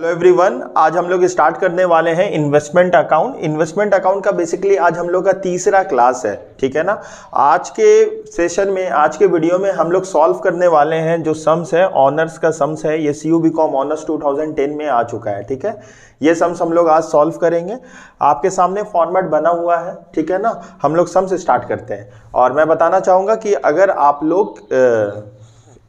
Hello everyone, आज हम लोग स्टार्ट करने वाले हैं इन्वेस्टमेंट अकाउंट। इन्वेस्टमेंट अकाउंट का बेसिकली आज हम लोग का तीसरा क्लास है, ठीक है ना। आज के सेशन में, आज के वीडियो में हम लोग सॉल्व करने वाले हैं जो सम्स है, ऑनर्स का सम्स है। ये CU BCom ऑनर्स 2010 में आ चुका है, ठीक है। ये सम्स हम लोग आज सॉल्व करेंगे। आपके सामने फॉर्मेट बना हुआ है, ठीक है ना। हम लोग सम्स स्टार्ट करते हैं और मैं बताना चाहूँगा कि अगर आप लोग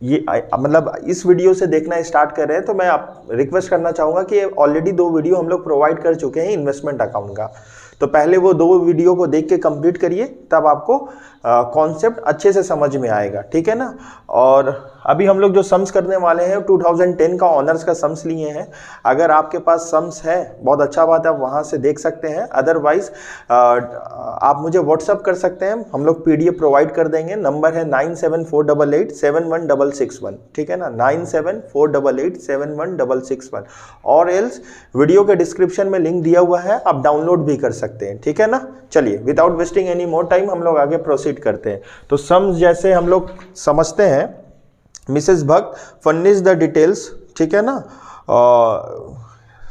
ये मतलब इस वीडियो से देखना स्टार्ट कर रहे हैं तो मैं आप रिक्वेस्ट करना चाहूँगा कि ऑलरेडी 2 वीडियो हम लोग प्रोवाइड कर चुके हैं इन्वेस्टमेंट अकाउंट का। तो पहले वो 2 वीडियो को देख के कंप्लीट करिए, तब आपको कॉन्सेप्ट अच्छे से समझ में आएगा, ठीक है ना। और अभी हम लोग जो सम्स करने वाले हैं 2010 का ऑनर्स का सम्स लिए हैं। अगर आपके पास सम्स है बहुत अच्छा बात है, आप वहाँ से देख सकते हैं। अदरवाइज आप मुझे व्हाट्सअप कर सकते हैं, हम लोग PDF प्रोवाइड कर देंगे। नंबर है 9748871661, ठीक है ना, 9748871661। और एल्स वीडियो के डिस्क्रिप्शन में लिंक दिया हुआ है, आप डाउनलोड भी कर सकते हैं, ठीक है ना। चलिए without wasting any more time हम लोग आगे प्रोसीड करते हैं। तो सम्स जैसे हम लोग समझते हैं, मिसेस भक्त फर्निश द डिटेल्स, ठीक है ना।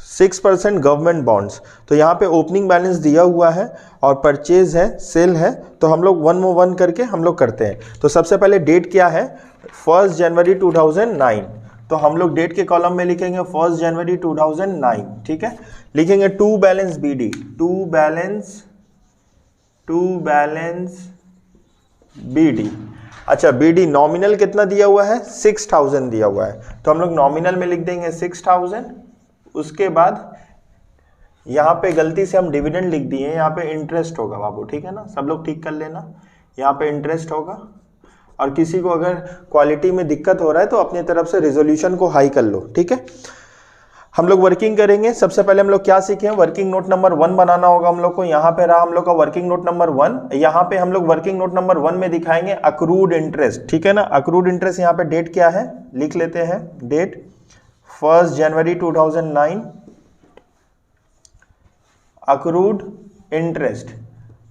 6% गवर्नमेंट बॉन्ड्स, तो यहाँ पे ओपनिंग बैलेंस दिया हुआ है और परचेज है, सेल है। तो हम लोग 1 करके हम लोग करते हैं। तो सबसे पहले डेट क्या है, 1 जनवरी 2009। तो हम लोग डेट के कॉलम में लिखेंगे 1 जनवरी 2009, ठीक है। लिखेंगे to balance BD, to balance BD। अच्छा, BD नॉमिनल कितना दिया हुआ है, 6000 दिया हुआ है। तो हम लोग नॉमिनल में लिख देंगे 6000। उसके बाद यहाँ पे गलती से हम डिविडेंड लिख दिए, यहाँ पे इंटरेस्ट होगा बाबू, ठीक है ना। सब लोग ठीक कर लेना, यहाँ पे इंटरेस्ट होगा। और किसी को अगर क्वालिटी में दिक्कत हो रहा है तो अपनी तरफ से रेजोल्यूशन को हाई कर लो, ठीक है। हम लोग वर्किंग करेंगे। सबसे पहले हम लोग क्या सीखे, वर्किंग नोट नंबर 1 बनाना होगा हम लोग को। यहाँ पे रहा हम लोग का वर्किंग नोट नंबर 1। यहाँ पे हम लोग वर्किंग नोट नंबर 1 में दिखाएंगे अक्रूड इंटरेस्ट, ठीक है ना। अक्रूड इंटरेस्ट यहाँ पे डेट क्या है लिख लेते हैं, डेट 1 जनवरी 2009, अक्रूड इंटरेस्ट।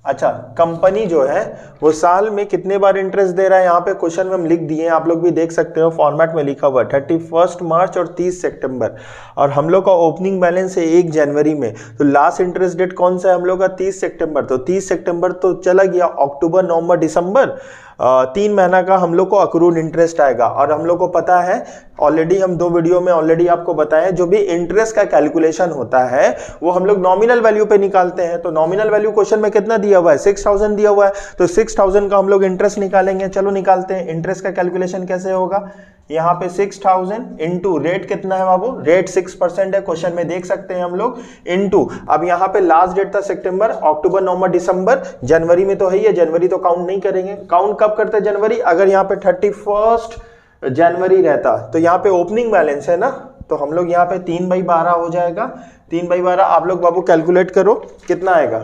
अच्छा, कंपनी जो है वो साल में कितने बार इंटरेस्ट दे रहा है, यहाँ पे क्वेश्चन में हम लिख दिए हैं, आप लोग भी देख सकते हो फॉर्मेट में लिखा हुआ है 31 मार्च और 30 सितंबर। और हम लोग का ओपनिंग बैलेंस है 1 जनवरी में। तो लास्ट इंटरेस्ट डेट कौन सा है हम लोग का, 30 सितंबर। तो 30 सितंबर तो चला गया, अक्टूबर नवंबर दिसंबर, 3 महीना का हम लोग को अक्रूड इंटरेस्ट आएगा। और हम लोग को पता है ऑलरेडी, हम 2 वीडियो में ऑलरेडी आपको बताया, जो भी इंटरेस्ट का कैलकुलेशन होता है वो हम लोग नॉमिनल वैल्यू पे निकालते हैं। तो नॉमिनल वैल्यू क्वेश्चन में कितना दिया हुआ है, 6000 दिया हुआ है। तो 6000 का हम लोग इंटरेस्ट निकालेंगे। चलो निकालते हैं। इंटरेस्ट का कैलकुलेशन कैसे होगा, यहाँ पे 6000 इंटू रेट कितना है बाबू, रेट 6% है, क्वेश्चन में देख सकते हैं हम लोग, इंटू अब यहाँ पे लास्ट डेट था सितंबर, अक्टूबर नवंबर दिसंबर, जनवरी में तो है ही, जनवरी तो काउंट नहीं करेंगे। काउंट कब करते हैं, जनवरी। अगर यहाँ पे 31 जनवरी रहता तो यहाँ पे ओपनिंग बैलेंस है ना, तो हम लोग यहाँ पे 3/12 हो जाएगा। 3/12 आप लोग बाबू कैलकुलेट करो कितना आएगा,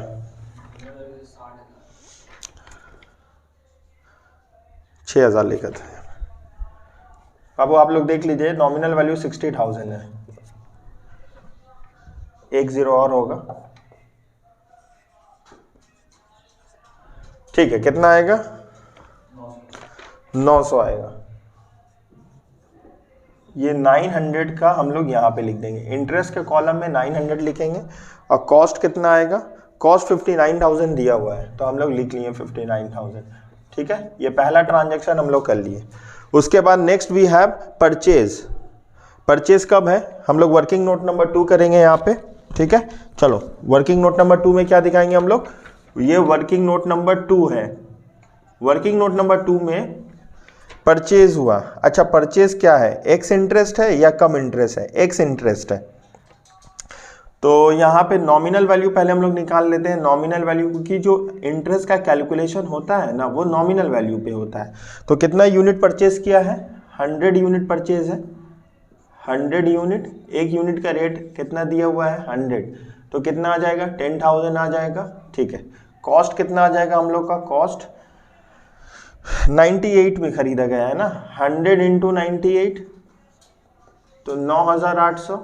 6000 लिखा था बाबू। आप लोग देख लीजिए, नॉमिनल वैल्यू 60,000 है, 1 0 और होगा, ठीक है। कितना आएगा, 900 आएगा। ये 900 का हम लोग यहाँ पे लिख देंगे, इंटरेस्ट के कॉलम में 900 लिखेंगे। और कॉस्ट कितना आएगा, कॉस्ट 59,000 दिया हुआ है, तो हम लोग लिख लिए 59,000, ठीक है। ये पहला ट्रांजैक्शन हम लोग कर लिए। उसके बाद next we have purchase. Purchase कब है, हम लोग वर्किंग नोट नंबर 2 करेंगे यहाँ पे, ठीक है। चलो वर्किंग नोट नंबर 2 में क्या दिखाएंगे हम लोग, ये वर्किंग नोट नंबर 2 है। वर्किंग नोट नंबर 2 में परचेज हुआ। अच्छा, परचेज क्या है, एक्स इंटरेस्ट है या कम इंटरेस्ट है, एक्स इंटरेस्ट है। तो यहाँ पे नॉमिनल वैल्यू पहले हम लोग निकाल लेते हैं। नॉमिनल वैल्यू की जो इंटरेस्ट का कैलकुलेशन होता है ना, वो नॉमिनल वैल्यू पे होता है। तो कितना यूनिट परचेज किया है, 100 यूनिट परचेज है, 100 यूनिट। 1 यूनिट का रेट कितना दिया हुआ है, 100। तो कितना आ जाएगा, 10,000 आ जाएगा, ठीक है। कॉस्ट कितना आ जाएगा हम लोग का, कॉस्ट 98 में खरीदा गया है ना, 100 इंटू 98 तो 9,800।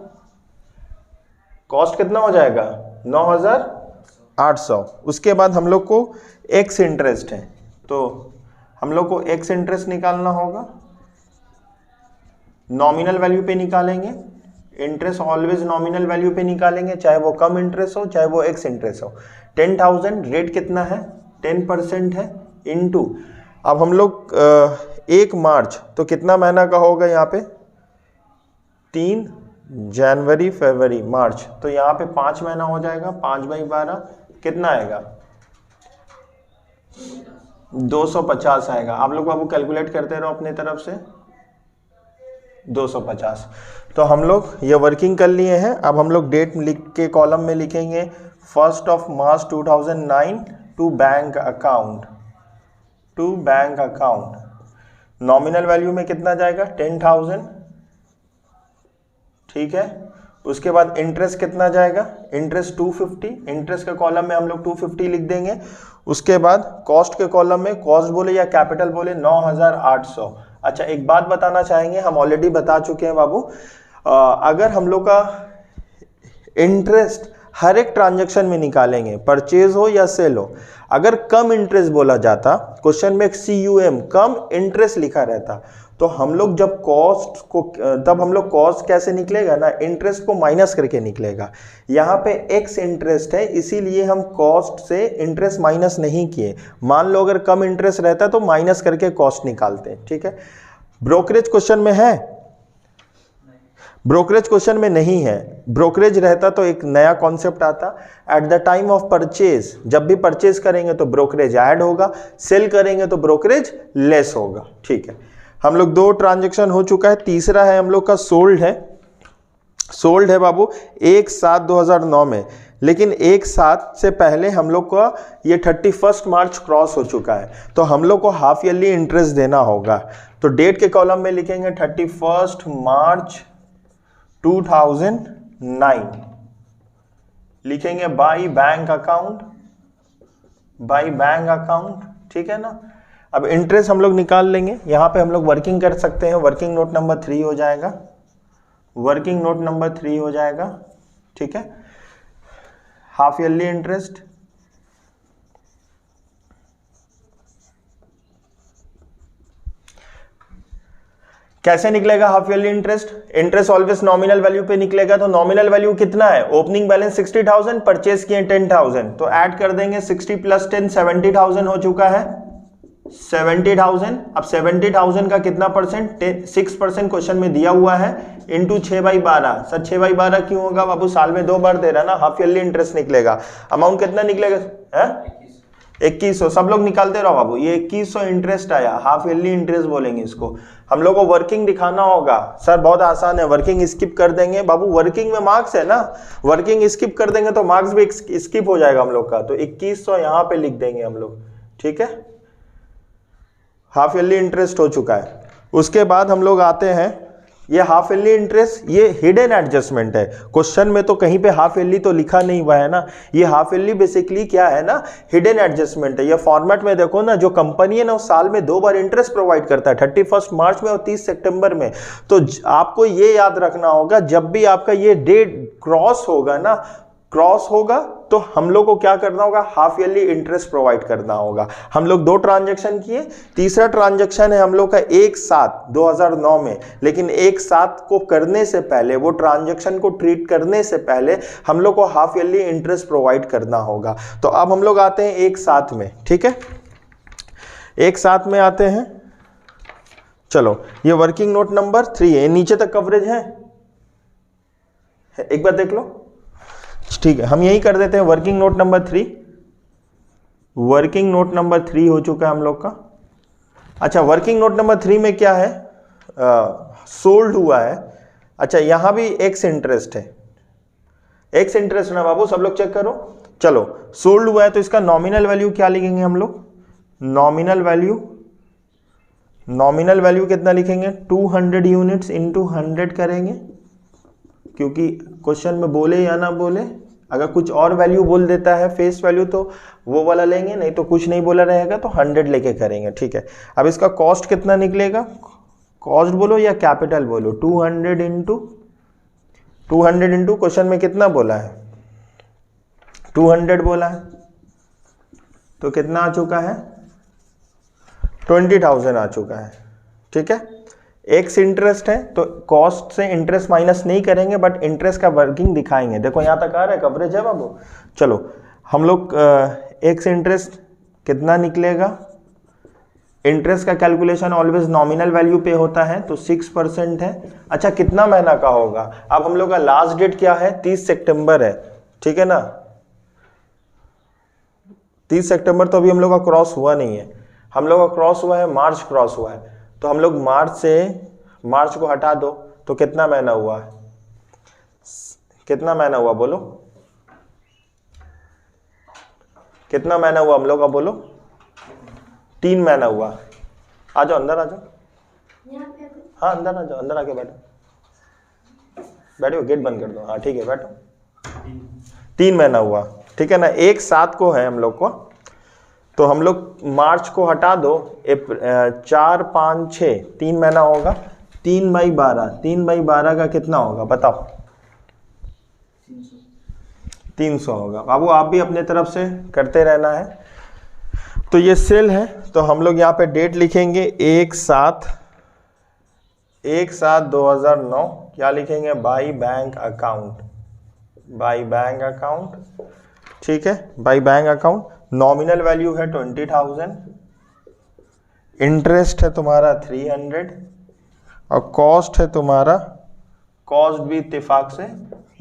कॉस्ट कितना हो जाएगा, 9,800। उसके बाद हम लोग को एक्स इंटरेस्ट है, तो हम लोग को एक्स इंटरेस्ट निकालना होगा। नॉमिनल वैल्यू पे निकालेंगे, इंटरेस्ट ऑलवेज नॉमिनल वैल्यू पे निकालेंगे, चाहे वो कम इंटरेस्ट हो चाहे वो एक्स इंटरेस्ट हो। 10,000 रेट कितना है 10% है, इनटू अब हम लोग 1 मार्च तो कितना महीना का होगा यहाँ पे 3 जनवरी फरवरी मार्च, तो यहाँ पे 5 महीना हो जाएगा। 5/12 कितना आएगा 250 आएगा। आप लोग बाबू कैलकुलेट करते रहो अपने तरफ से 250। तो हम लोग ये वर्किंग कर लिए हैं। अब हम लोग डेट लिख के कॉलम में लिखेंगे 1 मार्च 2009 to bank account, to bank account. Nominal value में कितना जाएगा 10,000, ठीक है। उसके बाद इंटरेस्ट कितना जाएगा, इंटरेस्ट 250, इंटरेस्ट के कॉलम में हम लोग 250 लिख देंगे। उसके बाद कॉस्ट के कॉलम में कॉस्ट बोले या कैपिटल बोले 9,800। अच्छा एक बात बताना चाहेंगे, हम ऑलरेडी बता चुके हैं बाबू, अगर हम लोग का इंटरेस्ट हर एक ट्रांजैक्शन में निकालेंगे, परचेज हो या सेल हो, अगर कम इंटरेस्ट बोला जाता, क्वेश्चन में CUM कम इंटरेस्ट लिखा रहता, तो हम लोग जब कॉस्ट को, तब हम लोग कॉस्ट कैसे निकलेगा ना, इंटरेस्ट को माइनस करके निकलेगा। यहाँ पे एक्स इंटरेस्ट है, इसीलिए हम कॉस्ट से इंटरेस्ट माइनस नहीं किए। मान लो अगर कम इंटरेस्ट रहता तो माइनस करके कॉस्ट निकालते हैं, ठीक है। ब्रोकरेज क्वेश्चन में है, ब्रोकरेज क्वेश्चन में नहीं है। ब्रोकरेज रहता तो एक नया कॉन्सेप्ट आता, at the time of purchase, जब भी परचेज करेंगे तो ब्रोकरेज ऐड होगा, सेल करेंगे तो ब्रोकरेज लेस होगा, ठीक है। हम लोग 2 ट्रांजैक्शन हो चुका है, तीसरा है हम लोग का सोल्ड है। सोल्ड है बाबू 1/7/2009 में, लेकिन 1/7 से पहले हम लोग का ये 31 मार्च क्रॉस हो चुका है, तो हम लोग को हाफ ईयरली इंटरेस्ट देना होगा। तो डेट के कॉलम में लिखेंगे 31 मार्च 2009, लिखेंगे by bank account, by bank account, ठीक है ना। अब इंटरेस्ट हम लोग निकाल लेंगे, यहां पे हम लोग वर्किंग कर सकते हैं। वर्किंग नोट नंबर 3 हो जाएगा, वर्किंग नोट नंबर 3 हो जाएगा, ठीक है। हाफ ईयरली इंटरेस्ट, कैसे निकलेगा half yearly interest, interest always nominal value पे निकलेगा। तो नॉमिनल वैल्यू कितना है, ओपनिंग बैलेंस 60,000, परचेज किए 10,000, तो ऐड कर देंगे 60 + 10 70,000 हो चुका है 70,000। अब 70,000 का कितना परसेंट, 6% क्वेश्चन में दिया हुआ है, इंटू 6/12। सर 6/12 क्यों होगा बाबू, साल में 2 बार दे रहा ना, हाफ ईयरली इंटरेस्ट निकलेगा। अमाउंट कितना निकलेगा है 2100। सब लोग निकालते रहो बाबू, ये 2100 इंटरेस्ट आया, हाफ ईयरली इंटरेस्ट बोलेंगे इसको। हम लोग को वर्किंग दिखाना होगा, सर बहुत आसान है, वर्किंग स्किप कर देंगे बाबू, वर्किंग में मार्क्स है ना, वर्किंग स्किप कर देंगे तो मार्क्स भी स्किप हो जाएगा हम लोग का। तो 2100 यहाँ पे लिख देंगे हम लोग, ठीक है। हाफ ईयरली इंटरेस्ट हो चुका है। उसके बाद हम लोग आते हैं, ये हाफ ईयरली इंटरेस्ट ये हिडन एडजस्टमेंट है, क्वेश्चन में तो कहीं पे हाफ ईयरली तो लिखा नहीं हुआ है ना। ये हाफ ईयरली बेसिकली क्या है ना, हिडन एडजस्टमेंट है। ये फॉर्मेट में देखो ना, जो कंपनी है ना वो साल में 2 बार इंटरेस्ट प्रोवाइड करता है, 31 मार्च में और 30 सितंबर में। तो आपको ये याद रखना होगा, जब भी आपका ये डेट क्रॉस होगा ना, क्रॉस होगा तो हम लोग को क्या करना होगा, हाफ ईयरली इंटरेस्ट प्रोवाइड करना होगा। हम लोग 2 ट्रांजैक्शन किए, तीसरा ट्रांजैक्शन है हम लोग का 1/7/2009 में, लेकिन 1/7 को करने से पहले, वो ट्रांजैक्शन को ट्रीट करने से पहले हम लोग को हाफ ईयरली इंटरेस्ट प्रोवाइड करना होगा। तो अब हम लोग आते हैं 1/7 में, ठीक है। 1/7 में आते हैं, चलो ये वर्किंग नोट नंबर 3 है, नीचे तक कवरेज है, एक बार देख लो, ठीक है। हम यही कर देते हैं working note number 3, working note number 3 हो चुका है हम लोग का। अच्छा वर्किंग नोट नंबर 3 में क्या है, सोल्ड हुआ है। अच्छा यहां भी एक्स इंटरेस्ट है, एक्स इंटरेस्ट ना बाबू, सब लोग चेक करो। चलो सोल्ड हुआ है तो इसका नॉमिनल वैल्यू क्या लिखेंगे हम लोग, नॉमिनल वैल्यू, नॉमिनल वैल्यू कितना लिखेंगे 200 यूनिट्स इंटू 100 करेंगे, क्योंकि क्वेश्चन में बोले या ना बोले, अगर कुछ और वैल्यू बोल देता है फेस वैल्यू तो वो वाला लेंगे, नहीं तो कुछ नहीं बोला रहेगा तो 100 लेके करेंगे, ठीक है। अब इसका कॉस्ट कितना निकलेगा, कॉस्ट बोलो या कैपिटल बोलो, 200 इंटू क्वेश्चन में कितना बोला है 200 बोला है, तो कितना आ चुका है 20,000 आ चुका है, ठीक है। एक्स इंटरेस्ट है तो कॉस्ट से इंटरेस्ट माइनस नहीं करेंगे, बट इंटरेस्ट का वर्किंग दिखाएंगे। देखो यहाँ तक आ रहा है, कवरेज है बाबू। चलो हम लोग एक्स इंटरेस्ट कितना निकलेगा, इंटरेस्ट का कैलकुलेशन ऑलवेज नॉमिनल वैल्यू पे होता है, तो 6% है। अच्छा कितना महीना का होगा, अब हम लोग का लास्ट डेट क्या है, 30 सितंबर है, ठीक है ना। 30 सितंबर तो अभी हम लोग का क्रॉस हुआ नहीं है, हम लोग का क्रॉस हुआ है मार्च क्रॉस हुआ है, तो हम लोग मार्च को हटा दो तो कितना महीना हुआ है, कितना महीना हुआ बोलो, कितना महीना हुआ हम लोग का बोलो, 3 महीना हुआ। आ जाओ अंदर आ जाओ, हाँ अंदर आ जाओ, अंदर आके बैठो, गेट बंद कर दो, हाँ ठीक है बैठो। 3 महीना हुआ, ठीक है ना। 1/7 को है हम लोग को, तो हम लोग मार्च को हटा दो, 4, 5, 6, 3 महीना होगा, 3/12, 3/12 का कितना होगा बताओ, 300 होगा। बाबू आप भी अपने तरफ से करते रहना है। तो ये सेल है, तो हम लोग यहाँ पे डेट लिखेंगे 1/7/2009, क्या लिखेंगे, by bank account, by bank account, ठीक है, by bank account. Nominal value है 20,000, इंटरेस्ट है तुम्हारा 300 और कॉस्ट है तुम्हारा, कॉस्ट भी इत्तेफाक से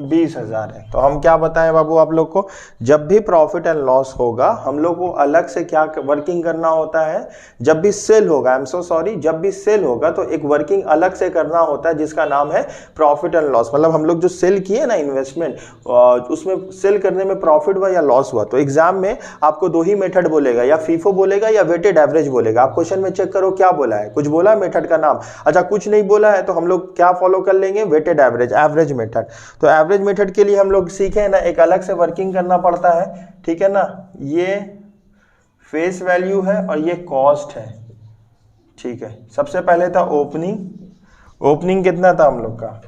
20,000 है। तो हम क्या बताएं बाबू आप लोग को, जब भी प्रॉफिट एंड लॉस होगा हम लोग को अलग से क्या वर्किंग करना होता है, जब भी सेल होगा, आई एम सो सॉरी, जब भी सेल होगा तो एक वर्किंग अलग से करना होता है जिसका नाम है प्रॉफिट एंड लॉस। मतलब हम लोग जो सेल किए ना इन्वेस्टमेंट, उसमें सेल करने में प्रॉफिट हुआ या लॉस हुआ, तो एग्जाम में आपको 2 ही मेथड बोलेगा, या फीफो बोलेगा या वेटेड एवरेज बोलेगा। आप क्वेश्चन में चेक करो क्या बोला है, कुछ बोला मेथड का नाम, अच्छा कुछ नहीं बोला है तो हम लोग क्या फॉलो कर लेंगे, वेटेड एवरेज, एवरेज मेथड। तो एवरेज मेथड के लिए हम लोग सीखे ना, एक अलग से वर्किंग करना पड़ता है, ठीक है ना। ये फेस वैल्यू है और ये कॉस्ट है, ठीक है। सबसे पहले था ओपनिंग, ओपनिंग कितना था हम लोग का,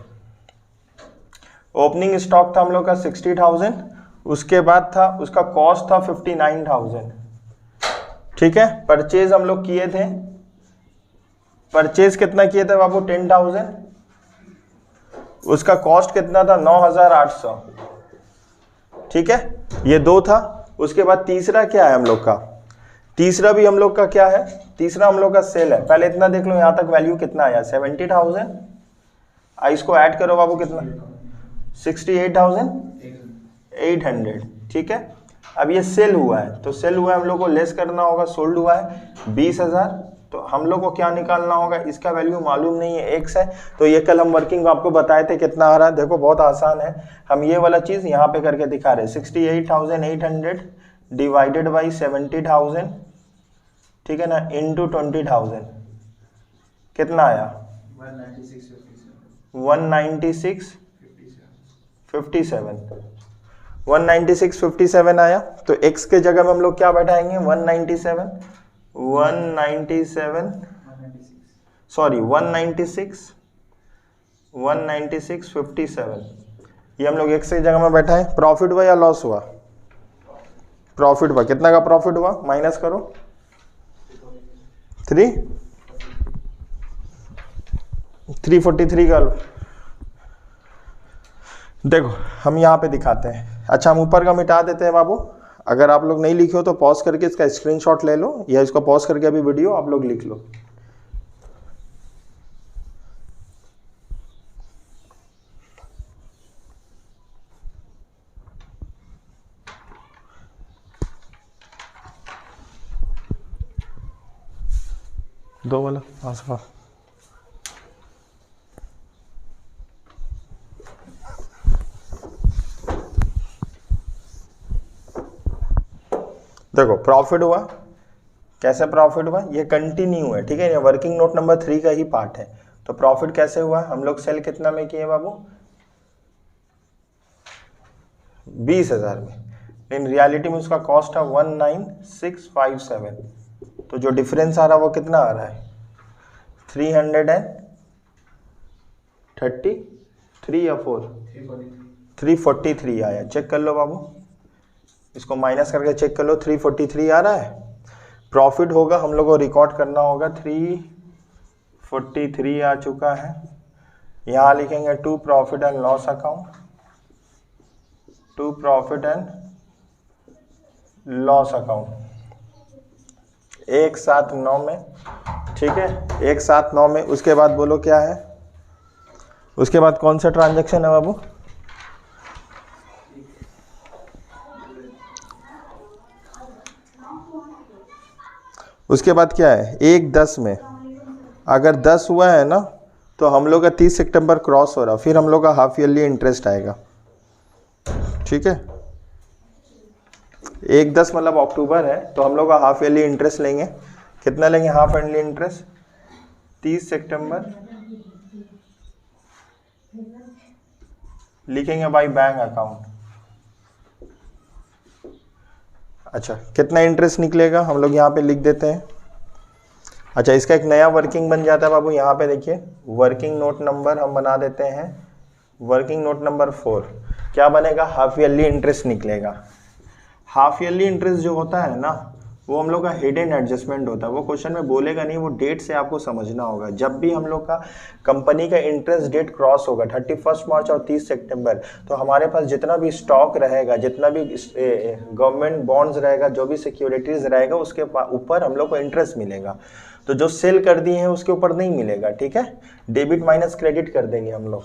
ओपनिंग स्टॉक था हम लोग का 60,000, उसके बाद था उसका कॉस्ट था 59,000, ठीक है। परचेज हम लोग किए थे, परचेज कितना किए थे बाबू, 10,000, उसका कॉस्ट कितना था 9,800, ठीक है। ये 2 था। उसके बाद तीसरा क्या है हम लोग का, तीसरा भी हम लोग का क्या है, तीसरा हम लोग का सेल है। पहले इतना देख लो यहां तक वैल्यू कितना आया, 70,000, इसको ऐड करो बाबू कितना, 68,800, ठीक है। अब ये सेल हुआ है, तो सेल हुआ है हम लोग को लेस करना होगा, सोल्ड हुआ है 20,000, तो हम लोग को क्या निकालना होगा, इसका वैल्यू मालूम नहीं है, x है, तो ये कल हम वर्किंग आपको बताए थे कितना आ रहा है। देखो बहुत आसान है, हम ये वाला चीज यहाँ पे करके दिखा रहे हैं, 68,800 डिवाइडेड बाई 70,000, ठीक है ना, इंटू 20,000, कितना आया 196.57 आया। तो x के जगह में हम लोग क्या बैठाएंगे, 196.57, ये हम लोग x के जगह में बैठाएं। प्रॉफिट हुआ या लॉस हुआ, प्रॉफिट हुआ, कितना का प्रॉफिट हुआ, माइनस करो 343 का। देखो हम यहाँ पे दिखाते हैं, अच्छा हम ऊपर का मिटा देते हैं बाबू, अगर आप लोग नहीं लिखे हो तो पॉज करके इसका स्क्रीनशॉट ले लो, या इसको पॉज करके अभी वीडियो आप लोग लिख लो। दो वाला पास का, देखो प्रॉफिट हुआ, कैसे प्रॉफिट हुआ, ये कंटिन्यू है, ठीक है, ये वर्किंग नोट नंबर 3 का ही पार्ट है। तो प्रॉफिट कैसे हुआ, हम लोग सेल कितना में किए बाबू, 20,000 में, इन रियलिटी में उसका कॉस्ट है 19,657, तो जो डिफरेंस आ रहा है वो कितना आ रहा है, 333 या 343 आया। चेक कर लो बाबू, इसको माइनस करके चेक कर लो, 343 आ रहा है। प्रॉफिट होगा हम लोग को रिकॉर्ड करना होगा 43 आ चुका है। यहाँ लिखेंगे to profit and loss account, to profit and loss account 179 में, ठीक है 179 में। उसके बाद बोलो क्या है, उसके बाद कौन सा ट्रांजैक्शन है बाबू, उसके बाद क्या है 1/10 में। अगर 10 हुआ है ना तो हम लोग का 30 सितंबर क्रॉस हो रहा, फिर हम लोग का हाफ ईयरली इंटरेस्ट आएगा, ठीक है 1/10 मतलब अक्टूबर है, तो हम लोग का हाफ ईयरली इंटरेस्ट लेंगे। कितना लेंगे हाफ ईयरली इंटरेस्ट, 30 सितंबर लिखेंगे बाई बैंक अकाउंट। अच्छा कितना इंटरेस्ट निकलेगा हम लोग यहाँ पे लिख देते हैं। अच्छा इसका एक नया वर्किंग बन जाता है बाबू, यहाँ पे देखिए वर्किंग नोट नंबर हम बना देते हैं, वर्किंग नोट नंबर 4। क्या बनेगा, हाफ ईयरली इंटरेस्ट निकलेगा। हाफ ईयरली इंटरेस्ट जो होता है ना वो हम लोग का हिडन एडजस्टमेंट होता है, वो क्वेश्चन में बोलेगा नहीं, वो डेट से आपको समझना होगा। जब भी हम लोग का कंपनी का इंटरेस्ट डेट क्रॉस होगा 31 मार्च और 30 सितंबर, तो हमारे पास जितना भी स्टॉक रहेगा, जितना भी गवर्नमेंट बॉन्ड्स रहेगा, जो भी सिक्योरिटीज रहेगा, उसके ऊपर हम लोग को इंटरेस्ट मिलेगा। तो जो सेल कर दिए हैं उसके ऊपर नहीं मिलेगा, ठीक है डेबिट माइनस क्रेडिट कर देंगे हम लोग।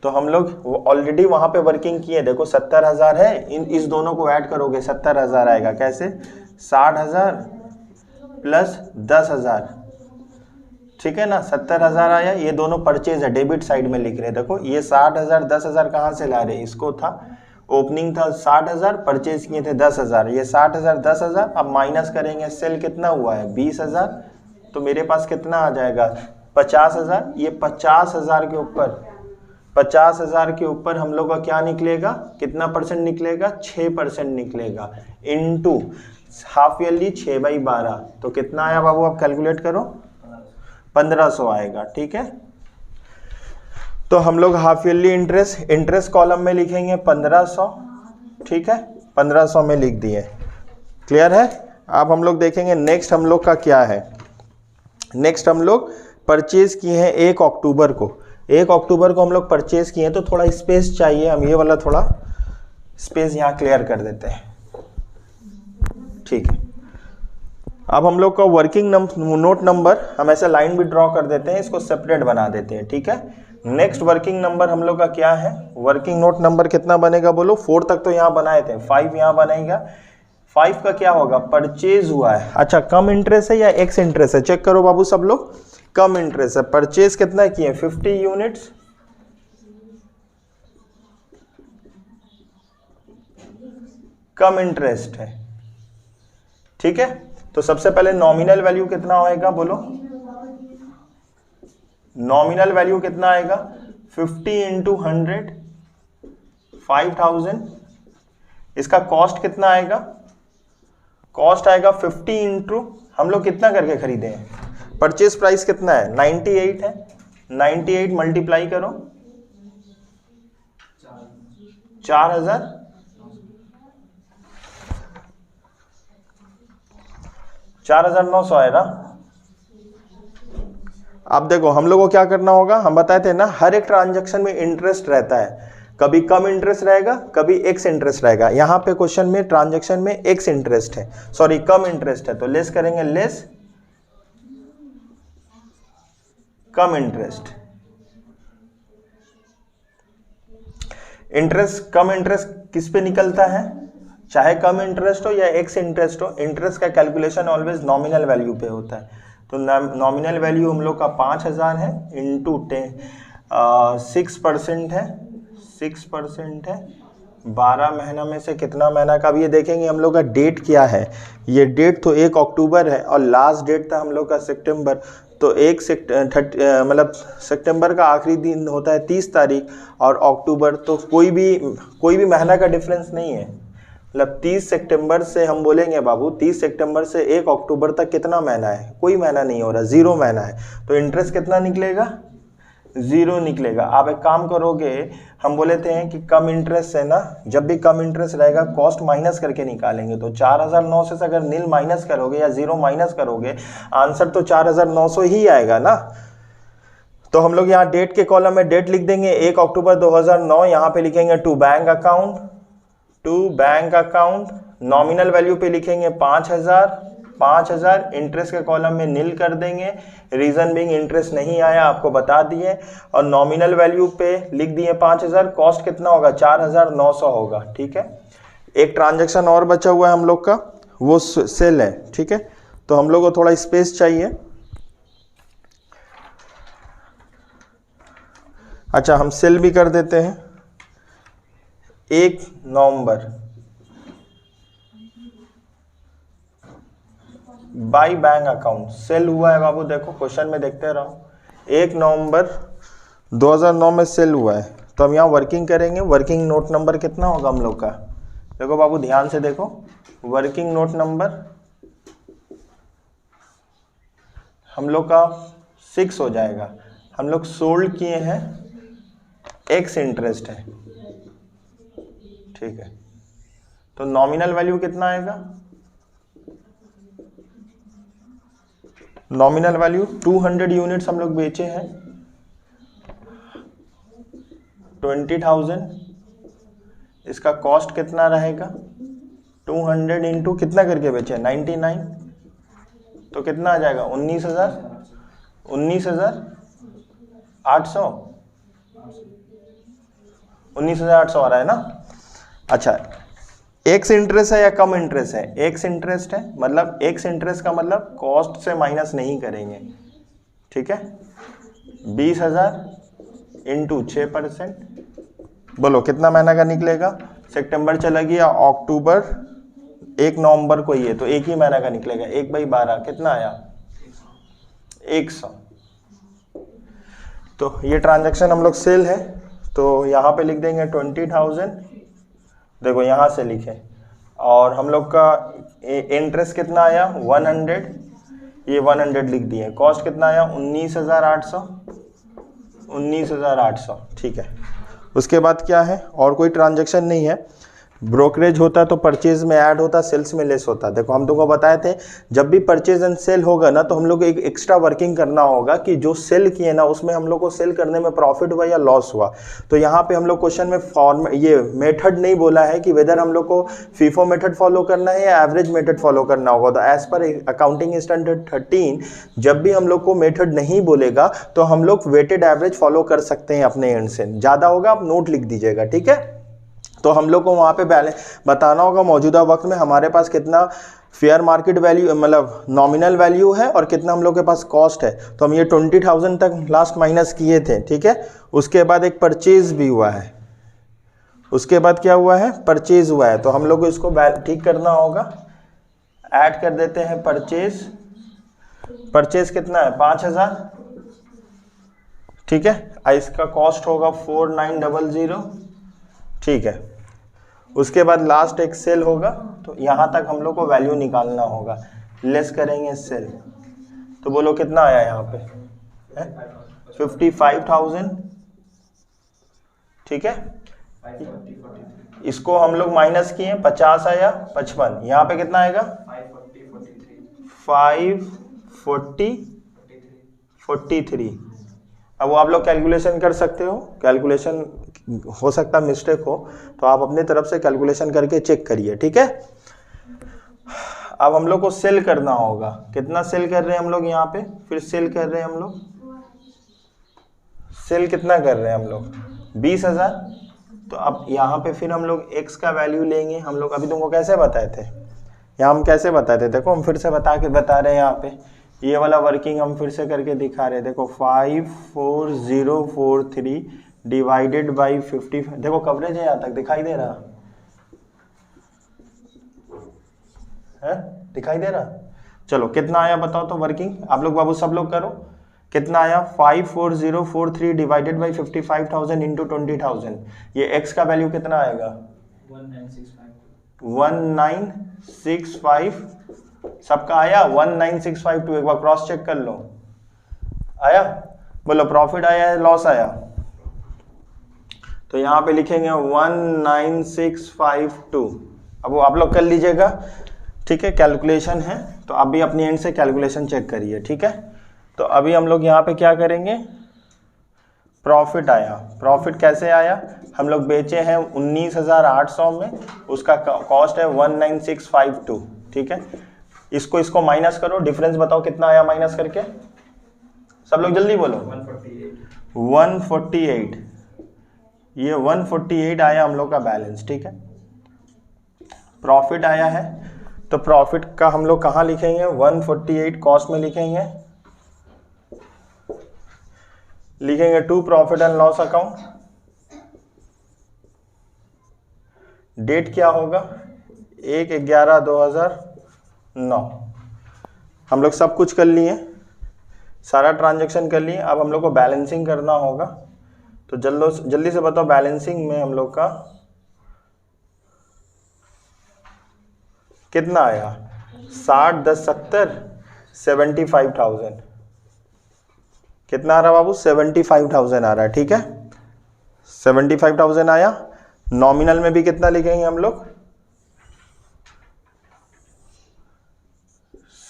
तो हम लोग ऑलरेडी वहां पे वर्किंग किए, देखो 70,000 है, इस दोनों को ऐड करोगे 70,000 आएगा। कैसे, 60,000 प्लस 10,000, ठीक है ना 70,000 आया। ये दोनों परचेज है, डेबिट साइड में लिख रहे, देखो ये 60,000 10,000 कहाँ से ला रहे, इसको था ओपनिंग था 60,000, परचेज किए थे 10,000, ये 60,000 10,000। अब माइनस करेंगे, सेल कितना हुआ है 20,000, तो मेरे पास कितना आ जाएगा 50,000। ये 50,000 के ऊपर 50,000 के ऊपर हम लोग का क्या निकलेगा, कितना परसेंट निकलेगा, 6% निकलेगा, इनटू हाफ ईयरली 6/12, तो कितना आया बाबू आप कैलकुलेट करो, 1500 आएगा, ठीक है। तो हम लोग हाफ ईयरली इंटरेस्ट कॉलम में लिखेंगे 1500, ठीक है 1500 में लिख दिए, क्लियर है। अब हम लोग देखेंगे नेक्स्ट हम लोग का क्या है। नेक्स्ट हम लोग परचेज किए हैं 1 अक्टूबर को, 1 अक्टूबर को हम लोग परचेज किए हैं, तो थोड़ा स्पेस चाहिए, हम ये वाला थोड़ा स्पेस यहाँ क्लियर कर देते हैं, ठीक है। अब हम लोग का वर्किंग नोट नंबर हम ऐसे लाइन भी ड्रॉ कर देते हैं, इसको सेपरेट बना देते हैं, ठीक है। नेक्स्ट वर्किंग नंबर हम लोग का क्या है, वर्किंग नोट नंबर कितना बनेगा बोलो, 4 तक तो यहाँ बनाए थे, 5 यहाँ बनेगा। 5 का क्या होगा, परचेज हुआ है, अच्छा कम इंटरेस्ट है या एक्स इंटरेस्ट है, चेक करो बाबू सब लोग, कम इंटरेस्ट है। परचेज कितना किए 50 यूनिट्स, कम इंटरेस्ट है, ठीक है। तो सबसे पहले नॉमिनल वैल्यू कितना होएगा बोलो, नॉमिनल वैल्यू कितना आएगा 50 इंटू 100 5000। इसका कॉस्ट कितना आएगा, कॉस्ट आएगा 50 इंटू, हम लोग कितना करके खरीदे हैं, परचेज प्राइस कितना है 98 है, 98 मल्टीप्लाई करो 4000, 4,900 आएगा। अब देखो हम लोग को क्या करना होगा, हम बताए थे ना हर एक ट्रांजैक्शन में इंटरेस्ट रहता है, कभी कम इंटरेस्ट रहेगा, कभी एक्स इंटरेस्ट रहेगा। यहाँ पे क्वेश्चन में ट्रांजैक्शन में एक्स इंटरेस्ट है, सॉरी कम इंटरेस्ट है, तो लेस करेंगे, लेस कम इंटरेस्ट। इंटरेस्ट कम इंटरेस्ट किस पे निकलता है, चाहे कम इंटरेस्ट हो या एक्स इंटरेस्ट हो, इंटरेस्ट का कैलकुलेशन ऑलवेज नॉमिनल वैल्यू पे होता है। तो नॉमिनल वैल्यू हम लोग का 5,000 है, इंटू 6% है, 6% है, 12 महीना में से कितना महीना का, अब ये देखेंगे हम लोग का डेट क्या है। ये डेट तो 1 अक्टूबर है और लास्ट डेट था हम लोग का सितंबर, तो 1 सितंबर का आखिरी दिन होता है 30 तारीख, और अक्टूबर तो कोई भी महीना का डिफरेंस नहीं है। मतलब 30 सितंबर से हम बोलेंगे बाबू 30 सितंबर से 1 अक्टूबर तक कितना महीना है, कोई महीना नहीं हो रहा, 0 महीना है। तो इंटरेस्ट कितना निकलेगा, जीरो निकलेगा। आप एक काम करोगे, हम बोले थे कि कम इंटरेस्ट है ना, जब भी कम इंटरेस्ट रहेगा कॉस्ट माइनस करके निकालेंगे। तो 4900 से अगर नील माइनस करोगे या जीरो माइनस करोगे, आंसर तो 4900 ही आएगा ना। तो हम लोग यहाँ डेट के कॉलम में डेट लिख देंगे 1 अक्टूबर 2009, यहाँ पे लिखेंगे to bank account, nominal value पे लिखेंगे 5000, इंटरेस्ट के कॉलम में नील कर देंगे, रीजन बिंग इंटरेस्ट नहीं आया आपको बता दिए, और नॉमिनल वैल्यू पे लिख दिए 5000, कॉस्ट कितना होगा 4900 होगा। ठीक है, एक ट्रांजैक्शन और बचा हुआ है हम लोग का, वो सेल है। ठीक है, तो हम लोग को थोड़ा स्पेस चाहिए। अच्छा, हम सेल भी कर देते हैं 1 नवंबर बाई बैंक अकाउंट, सेल हुआ है बाबू, देखो क्वेश्चन में देखते रहो, 1 नवंबर 2009 में सेल हुआ है। तो हम यहाँ वर्किंग करेंगे, वर्किंग नोट नंबर कितना होगा हम लोग का, देखो बाबू ध्यान से देखो, वर्किंग नोट नंबर हम लोग का 6 हो जाएगा। हम लोग सोल्ड किए हैं, एक्स इंटरेस्ट है। ठीक है, तो नॉमिनल वैल्यू कितना आएगा, नॉमिनल वैल्यू 200 यूनिट्स हम लोग बेचे हैं, 20,000। इसका कॉस्ट कितना रहेगा, 200 इंटू कितना करके बेचे 99, तो कितना आ जाएगा 19,800 आ रहा है ना। अच्छा, एक्स इंटरेस्ट है या कम इंटरेस्ट है, एक्स इंटरेस्ट है, मतलब एक्स इंटरेस्ट का मतलब कॉस्ट से माइनस नहीं करेंगे। ठीक है, 20,000 इंटू 6%, बोलो कितना महीना का निकलेगा, सितंबर चला गया, अक्टूबर 1 नवंबर को ही है, तो एक ही महीना का निकलेगा, 1/12 कितना आया 100। तो ये ट्रांजैक्शन हम लोग सेल है, तो यहाँ पे लिख देंगे 20,000, देखो यहाँ से लिखे, और हम लोग का इंटरेस्ट कितना आया 100, ये 100 लिख दिए, कॉस्ट कितना आया 19,800। ठीक है, उसके बाद क्या है, और कोई ट्रांजैक्शन नहीं है। ब्रोकरेज होता तो परचेज में ऐड होता, सेल्स में लेस होता। देखो हम तुमको बताए थे, जब भी परचेज एंड सेल होगा ना, तो हम लोग को एक एक्स्ट्रा वर्किंग करना होगा कि जो सेल किए ना उसमें हम लोग को सेल करने में प्रॉफिट हुआ या लॉस हुआ। तो यहाँ पे हम लोग क्वेश्चन में फॉर्म ये मेथड नहीं बोला है कि वेदर हम लोग को फीफो मेथड फॉलो करना है या एवरेज मेथड फॉलो करना होगा। तो एज पर अकाउंटिंग स्टैंडर्ड 13 जब भी हम लोग को मेथड नहीं बोलेगा तो हम लोग वेटेड एवरेज फॉलो कर सकते हैं अपने एंड से। ज़्यादा होगा आप नोट लिख दीजिएगा। ठीक है, तो हम लोग को वहाँ पे बैलेंस बताना होगा मौजूदा वक्त में हमारे पास कितना फेयर मार्केट वैल्यू मतलब नॉमिनल वैल्यू है और कितना हम लोग के पास कॉस्ट है। तो हम ये 20,000 तक लास्ट माइनस किए थे। ठीक है, उसके बाद एक परचेज भी हुआ है, उसके बाद क्या हुआ है परचेज हुआ है, तो हम लोग को इसको ठीक करना होगा। ऐड कर देते हैं परचेज, परचेज कितना है 5,000। ठीक है, इसका कॉस्ट होगा 4900। ठीक है, उसके बाद लास्ट एक सेल होगा, तो यहाँ तक हम लोग को वैल्यू निकालना होगा, लेस करेंगे सेल, तो बोलो कितना आया यहाँ पे 55,000। ठीक है, इसको हम लोग माइनस किए 50 आया 55, यहाँ पे कितना आएगा 543। अब वो आप लोग कैलकुलेशन कर सकते हो, कैलकुलेशन हो सकता है मिस्टेक हो, तो आप अपने तरफ से कैलकुलेशन करके चेक करिए। ठीक है, अब हम लोग को सेल करना होगा, कितना सेल कर रहे हैं हम लोग यहाँ पे, फिर सेल कर रहे हैं हम लोग, सेल कितना कर रहे हैं हम लोग 20,000। तो अब यहाँ पे फिर हम लोग x का वैल्यू लेंगे। हम लोग अभी तुमको कैसे बताए थे, यहाँ हम कैसे बताए थे, देखो हम फिर से बता रहे हैं यहाँ पे, ये वाला वर्किंग हम फिर से करके दिखा रहे हैं। देखो 54043 डिवाइडेड बाई 50, देखो कवरेज है यहाँ तक दिखाई दे रहा है, दिखाई दे रहा। चलो कितना आया बताओ तो वर्किंग, आप लोग बाबू सब लोग करो, कितना आया 54043 डिवाइडेड बाई 55,000 इंटू 20,000। ये x का वैल्यू कितना आएगा 1965। सबका आया 19652, एक बार क्रॉस चेक कर लो, आया बोलो प्रॉफिट आया है लॉस आया? तो यहाँ पे लिखेंगे 19652। अब वो आप लोग कर लीजिएगा, ठीक है, कैलकुलेशन है तो आप भी अपनी एंड से कैलकुलेशन चेक करिए, ठीक है। तो अभी हम लोग यहाँ पे क्या करेंगे, प्रॉफिट आया। प्रॉफिट कैसे आया, हम लोग बेचे हैं 19,800 में, उसका कॉस्ट है 19652, ठीक है। इसको माइनस करो, डिफरेंस बताओ कितना आया माइनस करके, सब लोग जल्दी बोलो। 148, ये 148 आया हम लोग का बैलेंस, ठीक है। प्रॉफिट आया है तो प्रॉफिट का हम लोग कहाँ लिखेंगे, 148 कॉस्ट में लिखेंगे to profit and loss account. Date क्या होगा, 1/11/2009। हम लोग सब कुछ कर लिए, सारा ट्रांजैक्शन कर लिए, अब हम लोग को बैलेंसिंग करना होगा। तो जल्दी से बताओ बैलेंसिंग में हम लोग का कितना आया, 60 10 70 75,000। कितना आ रहा बाबू, 75,000 आ रहा है, ठीक है। 75,000 आया। नॉमिनल में भी कितना लिखेंगे हम लोग,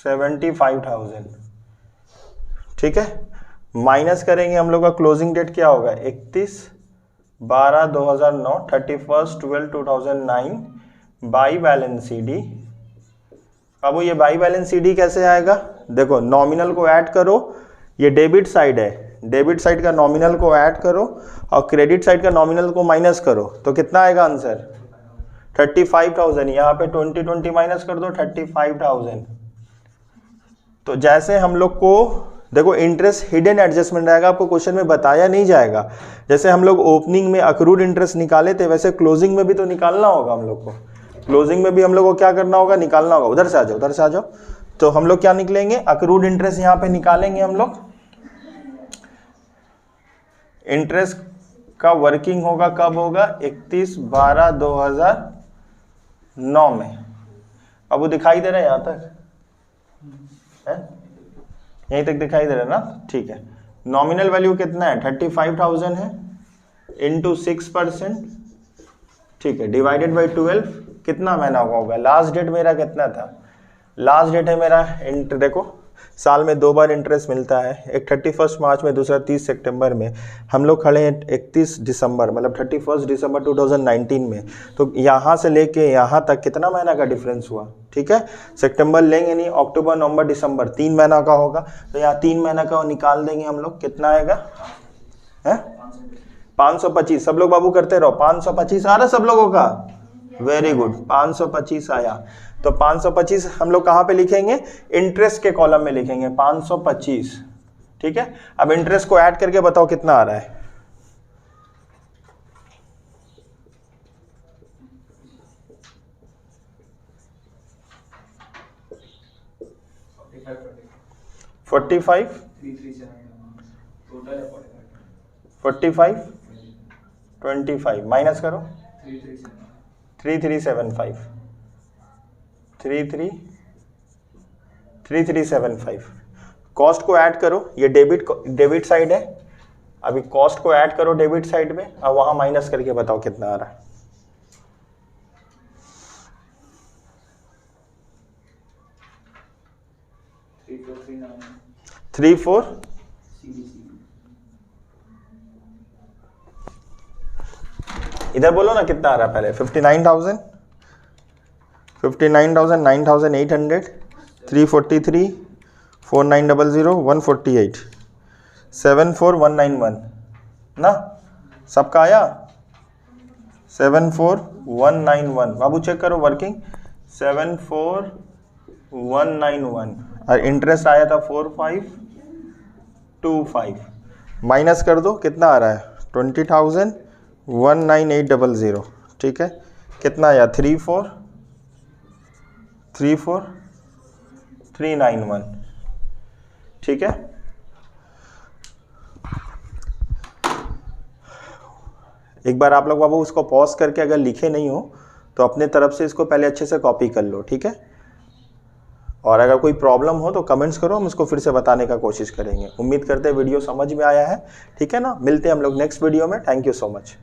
75,000, ठीक है। माइनस करेंगे हम लोग का क्लोजिंग डेट क्या होगा, 31/12/2009, 31/12/2009 बाई बैलेंस CD। अब ये बाई बैलेंस CD कैसे आएगा, देखो नॉमिनल को ऐड करो, ये डेबिट साइड है, डेबिट साइड का नॉमिनल को ऐड करो और क्रेडिट साइड का नॉमिनल को माइनस करो, तो कितना आएगा आंसर, 35,000। यहाँ पे 20 माइनस कर दो, 35,000। तो जैसे हम लोग को देखो इंटरेस्ट हिडन एडजस्टमेंट रहेगा, आपको क्वेश्चन में बताया नहीं जाएगा। जैसे हम लोग ओपनिंग में अक्रूड इंटरेस्ट निकाले थे, वैसे क्लोजिंग में भी तो निकालना होगा हम लोग को। क्लोजिंग में भी हम लोग को क्या करना होगा, निकालना होगा। उधर से आ जाओ, उधर से आ जाओ। तो हम लोग क्या निकलेंगे, अक्रूड इंटरेस्ट यहाँ पे निकालेंगे हम लोग। इंटरेस्ट का वर्किंग होगा कब होगा, 31/12/2009 में। अब वो दिखाई दे रहा है यहाँ तक है? यहीं तक दिखाई दे रहा है ना, ठीक है। नॉमिनल वैल्यू कितना है, 35,000 है, इंटू 6%, ठीक है, डिवाइडेड बाई 12, कितना महीना होगा। लास्ट डेट मेरा कितना था, लास्ट डेट है मेरा देखो साल में 2 बार इंटरेस्ट मिलता है, एक 31 मार्च में, दूसरा 30 सितंबर में। हम लोग खड़े हैं 31 दिसंबर, मतलब 31 दिसंबर 2019 में। तो यहाँ से लेके यहाँ तक कितना महीना का डिफरेंस हुआ, ठीक है। सितंबर लेंगे नहीं, अक्टूबर नवंबर दिसंबर 3 महीना का होगा, तो यहाँ 3 महीना का निकाल देंगे हम लोग, कितना आएगा है 525। सब लोग बाबू करते रहो, 525 आ रहा सब लोगों का, वेरी गुड, 525 आया। तो 525 हम लोग कहाँ पे लिखेंगे, इंटरेस्ट के कॉलम में लिखेंगे 525, ठीक है। अब इंटरेस्ट को ऐड करके बताओ कितना आ रहा है, $45 25 माइनस करो, 3375 कॉस्ट को ऐड करो, ये डेबिट साइड है। अभी कॉस्ट को ऐड करो डेबिट साइड में, अब वहां माइनस करके बताओ कितना आ रहा है। 34 इधर बोलो ना कितना आ रहा है पहले, 59,000 9,800 343 4900 148 74191 ना, सबका आया 74191। बाबू चेक करो वर्किंग, 74191 और इंटरेस्ट आया था 4525। माइनस कर दो कितना आ रहा है, 20,19800, ठीक है। कितना आया 34391, ठीक है। एक बार आप लोग बाबू उसको पॉज करके अगर लिखे नहीं हो तो अपने तरफ से इसको पहले अच्छे से कॉपी कर लो, ठीक है। और अगर कोई प्रॉब्लम हो तो कमेंट्स करो, हम उसको फिर से बताने का कोशिश करेंगे। उम्मीद करते हैं वीडियो समझ में आया है। ठीक है ना, मिलते हैं हम लोग नेक्स्ट वीडियो में। Thank you so much.